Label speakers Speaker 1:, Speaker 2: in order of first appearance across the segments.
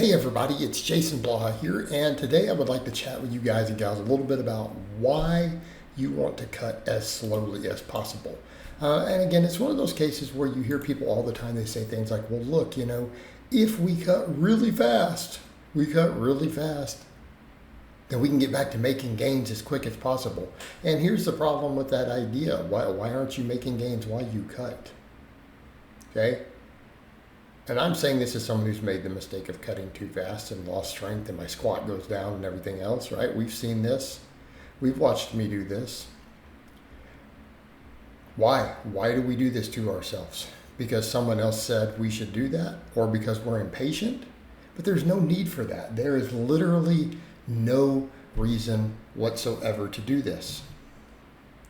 Speaker 1: Hey everybody, it's Jason Blaha here, and today I would like to chat with you guys and gals a little bit about why you want to cut as slowly as possible. And again, it's one of those cases where you hear people all the time, they say things like, well look, if we cut really fast, then we can get back to making gains as quick as possible. And here's the problem with that idea. Why aren't you making gains while you cut? Okay? And I'm saying this as someone who's made the mistake of cutting too fast and lost strength and my squat goes down and everything else, right? We've seen this. We've watched me do this. Why? Why do we do this to ourselves? Because someone else said we should do that, or because we're impatient? But there's no need for that. There is literally no reason whatsoever to do this.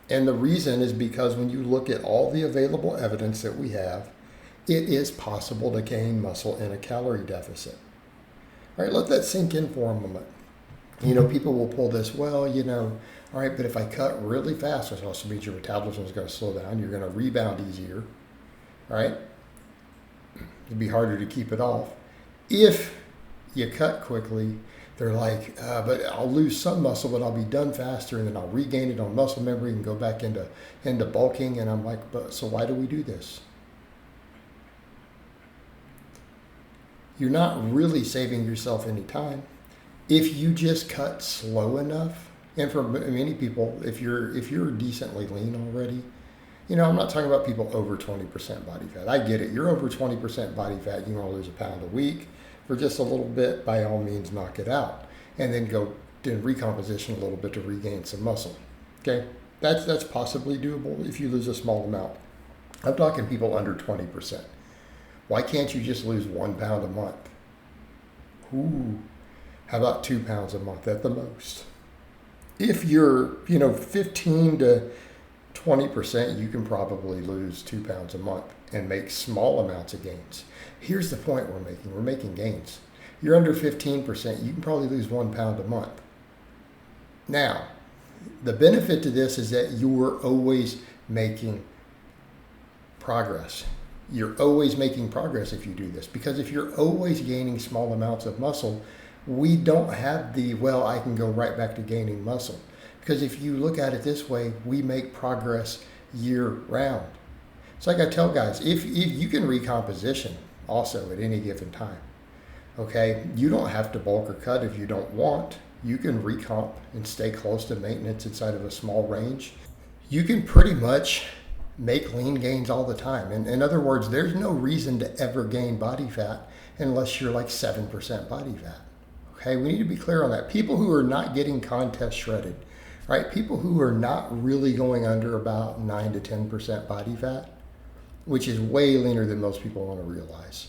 Speaker 1: And the reason is because when you look at all the available evidence that we have, it is possible to gain muscle in a calorie deficit. All right, let that sink in for a moment. People will pull this, all right, but if I cut really fast, which also means your metabolism is going to slow down, you're going to rebound easier, all right? It'd be harder to keep it off. If you cut quickly, they're like, but I'll lose some muscle, but I'll be done faster, and then I'll regain it on muscle memory and go back into bulking. And I'm like, but so why do we do this? You're not really saving yourself any time. If you just cut slow enough, and for many people, if you're decently lean already, I'm not talking about people over 20% body fat. I get it. You're over 20% body fat. You want to lose a pound a week for just a little bit. By all means, knock it out, and then go do recomposition a little bit to regain some muscle. Okay, that's possibly doable if you lose a small amount. I'm talking people under 20%. Why can't you just lose 1 pound a month? How about 2 pounds a month at the most? If you're, 15 to 20%, you can probably lose 2 pounds a month and make small amounts of gains. Here's the point we're making. We're making gains. You're under 15%, you can probably lose 1 pound a month. Now, the benefit to this is that you're always making progress. You're always making progress if you do this, because if you're always gaining small amounts of muscle, we don't have I can go right back to gaining muscle. Because if you look at it this way, we make progress year round. It's like I tell guys, if you can recomposition also at any given time, okay? You don't have to bulk or cut if you don't want. You can recomp and stay close to maintenance inside of a small range. You can pretty much make lean gains all the time. And in other words, there's no reason to ever gain body fat unless you're like 7% body fat. Okay, we need to be clear on that. People who are not getting contest shredded, right? People who are not really going under about 9 to 10% body fat, which is way leaner than most people want to realize.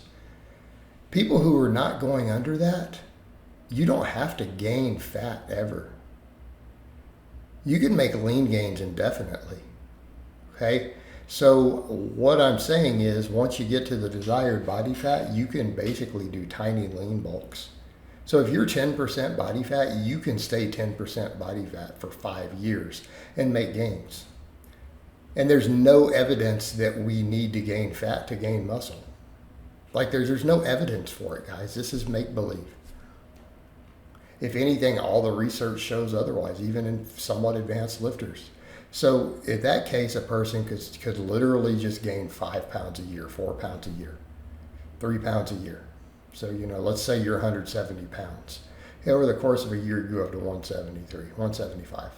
Speaker 1: People who are not going under that, you don't have to gain fat ever. You can make lean gains indefinitely. Okay, so what I'm saying is once you get to the desired body fat, you can basically do tiny lean bulks. So if you're 10% body fat, you can stay 10% body fat for 5 years and make gains. And there's no evidence that we need to gain fat to gain muscle. Like there's no evidence for it, guys. This is make-believe. If anything, all the research shows otherwise, even in somewhat advanced lifters. So in that case, a person could literally just gain 5 pounds a year, 4 pounds a year, 3 pounds a year. So, let's say you're 170 pounds. Over the course of a year, you go up to 173, 175.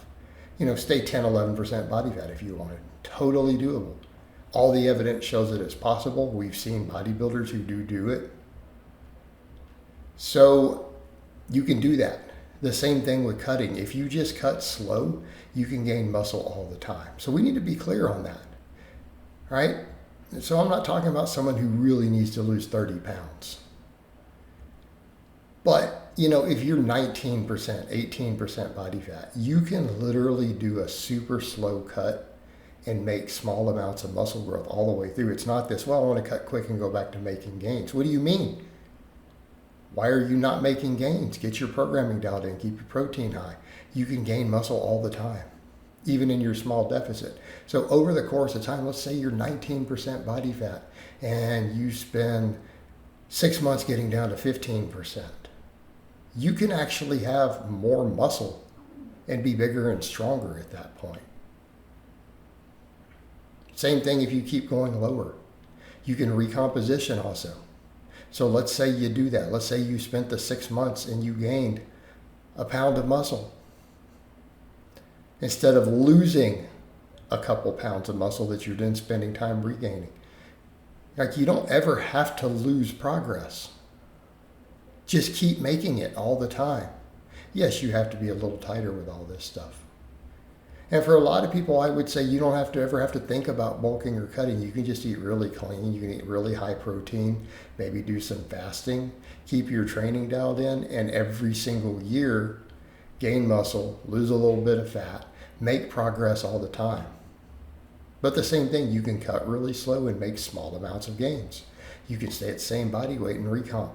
Speaker 1: Stay 10, 11% body fat if you wanted. Totally doable. All the evidence shows that it's possible. We've seen bodybuilders who do it. So you can do that. The same thing with cutting. If you just cut slow, you can gain muscle all the time. So we need to be clear on that, right? So I'm not talking about someone who really needs to lose 30 pounds. But, if you're 19%, 18% body fat, you can literally do a super slow cut and make small amounts of muscle growth all the way through. It's not this, I want to cut quick and go back to making gains. What do you mean? Why are you not making gains? Get your programming dialed in, keep your protein high. You can gain muscle all the time, even in your small deficit. So over the course of time, let's say you're 19% body fat and you spend 6 months getting down to 15%. You can actually have more muscle and be bigger and stronger at that point. Same thing if you keep going lower. You can recomposition also. So let's say you do that. Let's say you spent the 6 months and you gained a pound of muscle. Instead of losing a couple pounds of muscle that you're then spending time regaining. Like, you don't ever have to lose progress. Just keep making it all the time. Yes, you have to be a little tighter with all this stuff. And for a lot of people, I would say you don't ever have to think about bulking or cutting. You can just eat really clean. You can eat really high protein, maybe do some fasting, keep your training dialed in, and every single year, gain muscle, lose a little bit of fat, make progress all the time. But the same thing, you can cut really slow and make small amounts of gains. You can stay at the same body weight and recomp.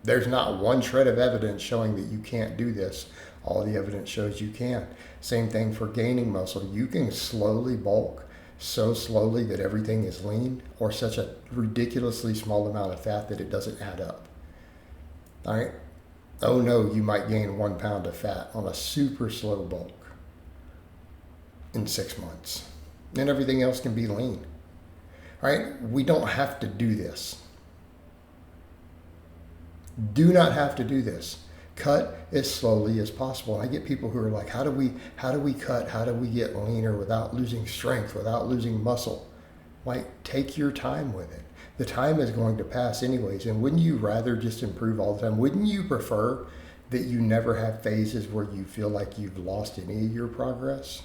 Speaker 1: There's not one shred of evidence showing that you can't do this. All the evidence shows you can. Same thing for gaining muscle. You can slowly bulk, so slowly that everything is lean, or such a ridiculously small amount of fat that it doesn't add up. All right? Oh no, you might gain 1 pound of fat on a super slow bulk in 6 months. And everything else can be lean. All right? We don't have to do this. Do not have to do this. Cut as slowly as possible. And I get people who are like, how do we cut? How do we get leaner without losing strength, without losing muscle? Like, take your time with it. The time is going to pass anyways. And wouldn't you rather just improve all the time? Wouldn't you prefer that you never have phases where you feel like you've lost any of your progress?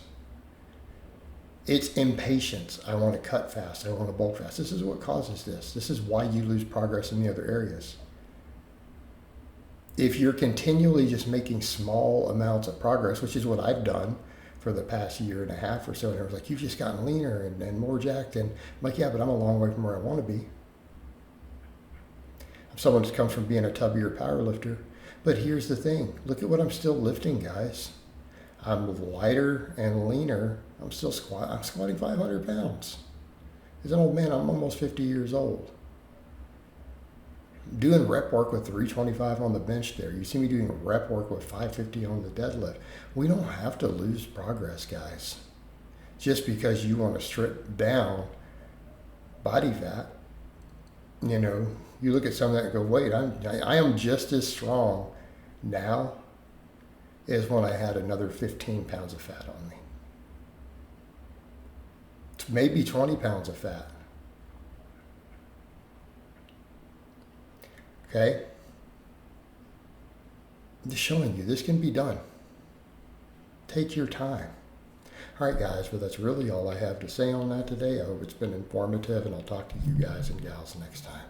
Speaker 1: It's impatience. I want to cut fast. I want to bulk fast. This is what causes this. This is why you lose progress in the other areas. If you're continually just making small amounts of progress, which is what I've done for the past year and a half or so, and it was like, you've just gotten leaner and more jacked. And I'm like, yeah, but I'm a long way from where I want to be. I'm someone who comes from being a tubbier power lifter. But here's the thing. Look at what I'm still lifting, guys. I'm lighter and leaner. I'm squatting 500 pounds. As an old man, I'm almost 50 years old. Doing rep work with 325 on the bench there. You see me doing rep work with 550 on the deadlift. We don't have to lose progress, guys. Just because you want to strip down body fat, you know, you look at some of that and go, wait, I am just as strong now as when I had another 15 pounds of fat on me. It's maybe 20 pounds of fat. Okay? I'm just showing you, this can be done. Take your time. All right, guys, well, that's really all I have to say on that today. I hope it's been informative, and I'll talk to you guys and gals next time.